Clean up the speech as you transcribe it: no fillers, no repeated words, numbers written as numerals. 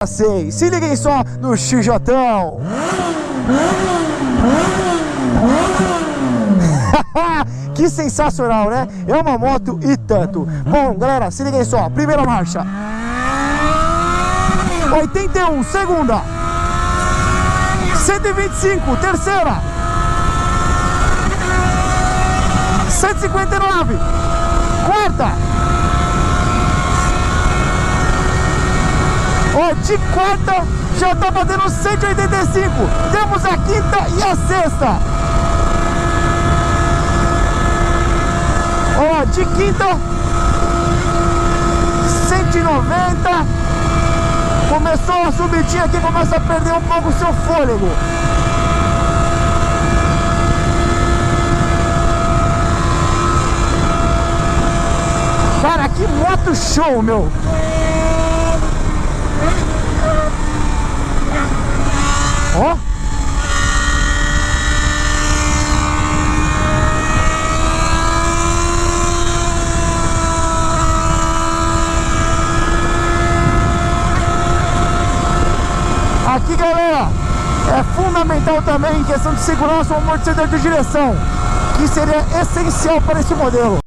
6. Se liguem só no XJão. Que sensacional, né? É uma moto e tanto. Bom, galera, se liguem só. Primeira marcha. 81, segunda. 125, terceira. 159, quarta. Ó, de quarta já tá batendo 185. Temos a quinta e a sexta. Ó, de quinta 190. Começou a subidinha aqui, começa a perder um pouco o seu fôlego. Cara, que moto show, meu! Ó! Aqui, galera, é fundamental também em questão de segurança o amortecedor de direção, que seria essencial para esse modelo.